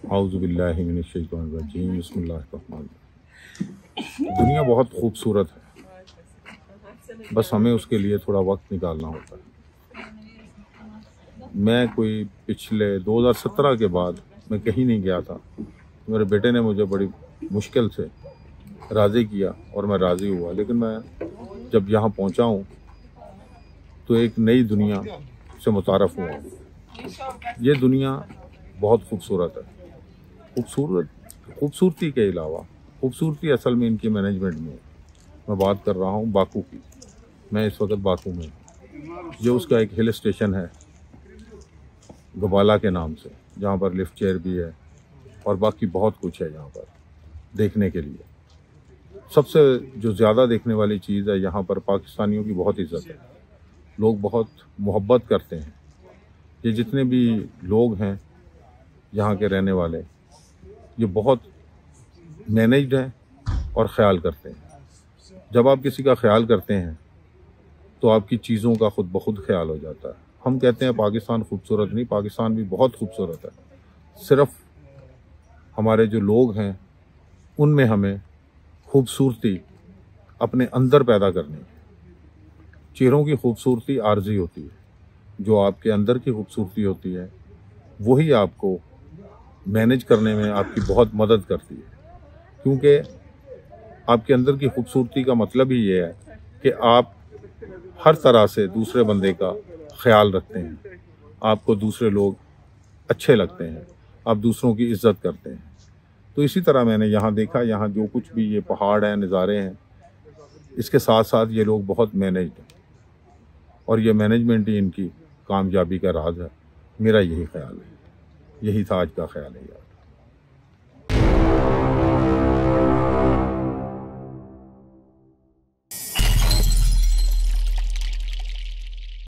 औज़ुबिल्लाहि मिनश्शैतानिर्रजीम बिस्मिल्लाहिर्रहमानिर्रहीम। दुनिया बहुत खूबसूरत है, बस हमें उसके लिए थोड़ा वक्त निकालना होता है। मैं कोई पिछले 2017 के बाद मैं कहीं नहीं गया था। मेरे बेटे ने मुझे बड़ी मुश्किल से राज़ी किया और मैं राज़ी हुआ, लेकिन मैं जब यहाँ पहुँचा हूँ तो एक नई दुनिया से मुतारफ़ हुआ हूँ। ये दुनिया बहुत खूबसूरत है। खूबसूरती के अलावा खूबसूरती असल में इनकी मैनेजमेंट में है। मैं बात कर रहा हूँ बाकू की। मैं इस वक्त बाकू में हूँ। ये उसका एक हिल स्टेशन है गबाला के नाम से, जहाँ पर लिफ्ट चेयर भी है और बाकी बहुत कुछ है यहाँ पर देखने के लिए। सबसे जो ज़्यादा देखने वाली चीज़ है, यहाँ पर पाकिस्तानियों की बहुत इज़्ज़त है। लोग बहुत मोहब्बत करते हैं। ये जितने भी लोग हैं यहाँ के रहने वाले, ये बहुत मैनेज्ड हैं और ख्याल करते हैं। जब आप किसी का ख्याल करते हैं तो आपकी चीज़ों का खुद ब खुद ख्याल हो जाता है। हम कहते हैं पाकिस्तान खूबसूरत नहीं, पाकिस्तान भी बहुत खूबसूरत है। सिर्फ हमारे जो लोग हैं उनमें हमें खूबसूरती अपने अंदर पैदा करनी है। चेहरों की खूबसूरती आर्जी होती है, जो आपके अंदर की खूबसूरती होती है वही आपको मैनेज करने में आपकी बहुत मदद करती है। क्योंकि आपके अंदर की खूबसूरती का मतलब ही ये है कि आप हर तरह से दूसरे बंदे का ख्याल रखते हैं, आपको दूसरे लोग अच्छे लगते हैं, आप दूसरों की इज्जत करते हैं। तो इसी तरह मैंने यहाँ देखा, यहाँ जो कुछ भी ये पहाड़ हैं, नज़ारे हैं, इसके साथ साथ ये लोग बहुत मैनेज्ड हैं और ये मैनेजमेंट ही इनकी कामयाबी का राज है। मेरा यही ख्याल है, यही था आज का ख्याल है यार।